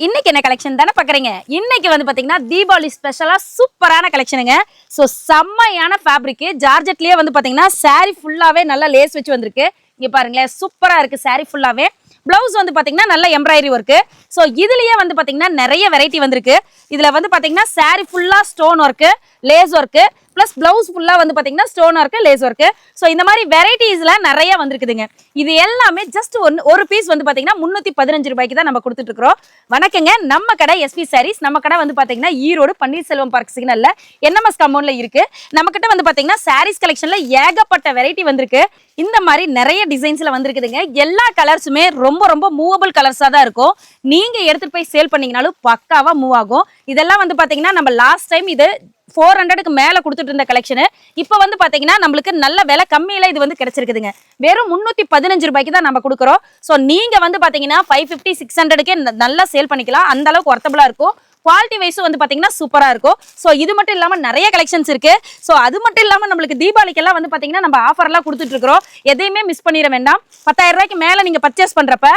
இன்னைக்கு என்ன கலெக்ஷன் தானே பாக்குறீங்க. இன்னைக்கு வந்து பாத்தீங்கன்னா தீபாவளி ஸ்பெஷலா சூப்பரான கலெக்ஷனுங்க. சோ செம்மையான ஃபேப்ரிக் ஜார்ஜெட்லயே வந்து பாத்தீங்கன்னா saree ஃபுல்லாவே நல்லா லேஸ் வச்சு வந்திருக்கு. இங்க பாருங்களேன், சூப்பரா இருக்கு saree ஃபுல்லாவே. பிளவுஸ் வந்து பாத்தீங்கன்னா நல்ல எம்ப்ராய்டரி ஒர்க். சோ இதுலயே வந்து பாத்தீங்கன்னா நிறைய வெரைட்டி வந்திருக்கு. இதுல வந்து பாத்தீங்கன்னா saree ஃபுல்லா stone work, lace work plus blouse ஃபுல்லா வந்து பாத்தீங்கன்னா stone work, lace work. So இந்த மாதிரி வெரைட்டிஸ்ல நிறைய வந்திருக்குதுங்க. இது எல்லாமே ஜஸ்ட் ஒரு பீஸ் வந்து பாத்தீங்கன்னா 315 ரூபாய்க்கு தான் நம்ம கொடுத்துட்டு இருக்கோம். வணக்கங்க, நம்ம கடை எஸ்பி சாரீஸ். நம்ம கடை வந்து பாத்தீங்கன்னா ஈரோடு பன்னீர்செல்வம் பார்க் சிக்னல்ல என்எம்எஸ் காம்பவுண்ட்ல இருக்கு. நம்ம கிட்ட வந்து பாத்தீங்கன்னா சாரீஸ் கலெக்ஷன்ல ஏகப்பட்ட வெரைட்டி வந்திருக்கு. இந்த மாதிரி நிறைய டிசைன்ஸ்ல வந்திருக்குதுங்க. எல்லா கலர்ஸுமே ரொம்ப ரொம்ப மூவபிள் கலர்ஸா தான் இருக்கும். நீங்க எடுத்துட்டு போய் சேல் பண்ணீங்கனாலும் பக்காவா மூவ் ஆகும். இதெல்லாம் வந்து பாத்தீங்கன்னா நம்ம லாஸ்ட் டைம் இது 400க்கு மேல கொடுத்துட்டு இருந்த கலெக்ஷன் இப்போ வந்து பாத்தீங்கன்னா நம்மளுக்கு நல்ல விலை கம்மியில இது வந்து கிடைச்சிருக்குதுங்க. வெறும் 315 ரூபாய்க்கு தான் நம்ம கொடுக்குறோம். ஸோ நீங்க வந்து பாத்தீங்கன்னா 550 600க்கே நல்லா சேல் பண்ணிக்கலாம். அந்த அளவுக்கு ஒர்த்தபிளா இருக்கும். குவாலிட்டி வைஸும் வந்து பாத்தீங்கன்னா சூப்பரா இருக்கும். ஸோ இது மட்டும் இல்லாம நிறைய கலெக்ஷன்ஸ் இருக்கு. ஸோ அது மட்டும் இல்லாம நம்மளுக்கு தீபாவளிக்கெல்லாம் வந்து பாத்தீங்கன்னா நம்ம ஆஃபர்லாம் கொடுத்துட்டு இருக்கிறோம். எதையுமே மிஸ் பண்ணிட வேண்டாம். 10,000 ரூபாய்க்கு மேல நீங்க பர்ச்சேஸ் பண்றப்ப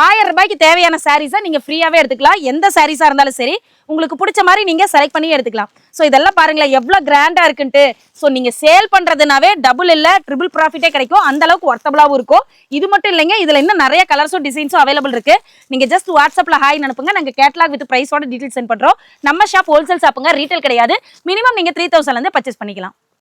1000 ரூபாய்க்கு தேவையான சாரீஸை நீங்க ஃப்ரீயாவே எடுத்துக்கலாம். எந்த சாரீஸா இருந்தாலும் சரி உங்களுக்கு பிடிச்ச மாதிரி நீங்க செலக்ட் பண்ணி எடுத்துக்கலாம். ஸோ இதெல்லாம் பாருங்களேன் எவ்வளவு கிராண்டா இருக்குன்ட்டு. ஸோ நீங்க சேல் பண்றதுனாவே டபுள் இல்ல ட்ரிபிள் ப்ராஃபிட்டே கிடைக்கும். அந்த அளவுக்கு ஒர்த்தபிளாவும் இருக்கும். இது மட்டும் இல்லைங்க, இதுல இன்னும் நிறைய கலர்ஸும் டிசைன்ஸும் அவைலபிள் இருக்கு. நீங்க ஜஸ்ட் வாட்ஸ்அப்ல ஹாய் அனுப்புங்க. நாங்க கேட்லாக் வித் பிரைஸோட டீடைல்ஸ் சென்ட் பண்றோம். நம்ம ஷாப் ஹோல்சேல் ஷாப்புங்க, ரீட்டைல் கிடையாது. மினிமம் நீங்க 3000 இருந்து பர்ச்சேஸ் பண்ணிக்கலாம்.